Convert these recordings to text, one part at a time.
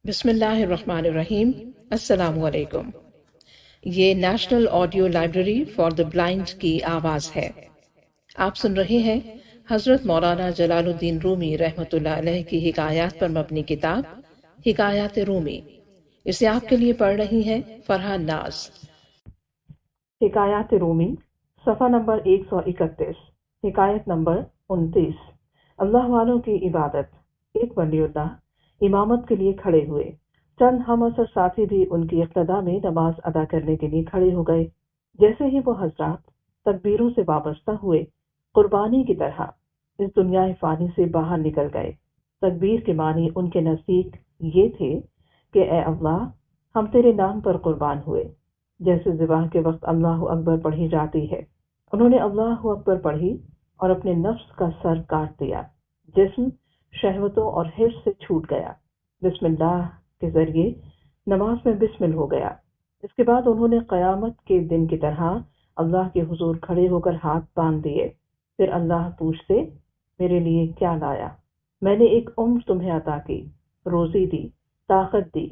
بسم اللہ الرحمن الرحیم۔ السلام علیکم۔ یہ national audio library for the blind کی آواز ہے۔ آپ سن رہے ہیں حضرت مولانا جلال الدین رومی رحمۃ اللہ علیہ کی حکایات پر مبنی کتاب حکایات-E-Rumi۔ اسے آپ کے لیے پڑھ رہی ہیں فرح ناز۔ حکایات-E-Rumi، صفحہ نمبر 131، حکایت نمبر 29۔ اللہ والوں کی عبادت۔ ایک ولی اللہ امامت کے لیے کھڑے ہوئے۔ چند ہم عصر ساتھی بھی ان کی اقتداء میں نماز ادا کرنے کے لیے کھڑے ہو گئے۔ جیسے ہی وہ حضرات تکبیروں سے وابستہ ہوئے، قربانی کی طرح اس دنیا فانی سے باہر نکل گئے۔ تکبیر کے معنی ان کے نزدیک یہ تھے کہ اے اللہ، ہم تیرے نام پر قربان ہوئے، جیسے ذبح کے وقت اللہ اکبر پڑھی جاتی ہے۔ انہوں نے اللہ اکبر پڑھی اور اپنے نفس کا سر کاٹ دیا۔ جسم شہوتوں اور حرص سے چھوٹ گیا۔ بسم اللہ کے ذریعے نماز میں بسمل ہو گیا۔ اس کے بعد انہوں نے قیامت کے دن کی طرح اللہ کے حضور کھڑے ہو کر ہاتھ باندھ دیے۔ پھر اللہ پوچھتے، میرے لیے کیا لایا؟ میں نے ایک عمر تمہیں عطا کی، روزی دی، طاقت دی،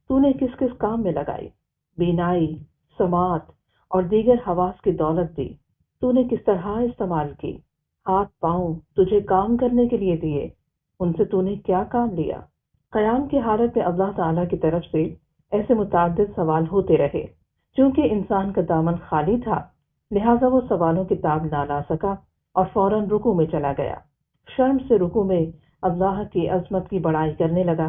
تو نے کس کس کام میں لگائی؟ بینائی، سماعت اور دیگر حواس کی دولت دی، تو نے کس طرح استعمال کی؟ ہاتھ پاؤں تجھے کام کرنے کے لیے دیے، ان سے تو نے کیا کام لیا؟ قیام کی حالت میں اللہ تعالیٰ کی طرف سے ایسے متعدد سوال ہوتے رہے۔ چونکہ انسان کا دامن خالی تھا، لہٰذا وہ سوالوں کی تاب نہ لا سکا اور فوراً رکوع میں چلا گیا۔ شرم سے رکوع میں اللہ کی عظمت کی بڑائی کرنے لگا۔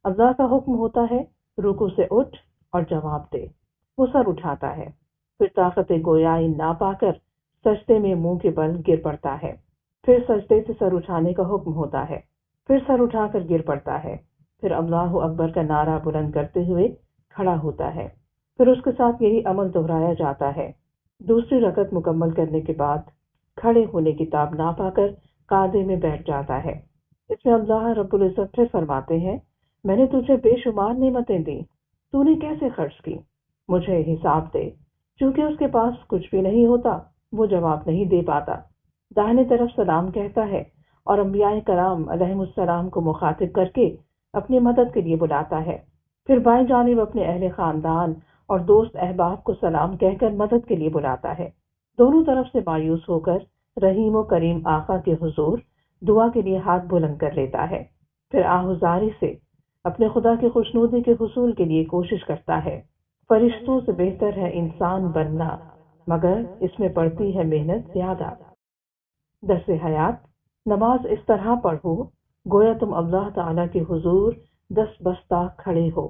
اللہ کا حکم ہوتا ہے رکوع سے اٹھ اور جواب دے۔ وہ سر اٹھاتا ہے، پھر طاقت گویائی نہ پا کر سجدے میں منہ کے بل گر پڑتا ہے۔ پھر سجدے سے سر اٹھانے کا حکم ہوتا ہے، پھر سر اٹھا کر گر پڑتا ہے۔ پھر اللہ اکبر کا نعرہ بلند کرتے ہوئے کھڑا ہوتا ہے۔ پھر اس کے ساتھ یہی عمل دہرایا جاتا ہے۔ دوسری رکعت مکمل کرنے کے بعد کھڑے ہونے کی تاب نہ پا کر قعدے میں بیٹھ جاتا ہے۔ اس میں اللہ رب العزت پھر فرماتے ہیں، میں نے تجھے بے شمار نعمتیں دی، تو نے کیسے خرچ کی؟ مجھے حساب دے۔ چونکہ اس کے پاس کچھ بھی نہیں ہوتا، وہ جواب نہیں دے پاتا۔ داہنے طرف سلام کہتا ہے اور انبیاء کرام علیہم السلام کو مخاطب کر کے اپنی مدد کے لیے بلاتا ہے۔ پھر بائیں جانب اپنے اہل خاندان اور دوست احباب کو سلام کہہ کر مدد کے لیے بلاتا ہے۔ دونوں طرف سے مایوس ہو کر رحیم و کریم آقا کے حضور دعا کے لیے ہاتھ بلند کر لیتا ہے۔ پھر آہذاری سے اپنے خدا کی خوشنودی کے حصول کے لیے کوشش کرتا ہے۔ فرشتوں سے بہتر ہے انسان بننا، مگر اس میں پڑتی ہے محنت زیادہ۔ درس حیات: نماز اس طرح پڑھو گویا تم اللہ تعالیٰ کے حضور دست بستہ کھڑے ہو۔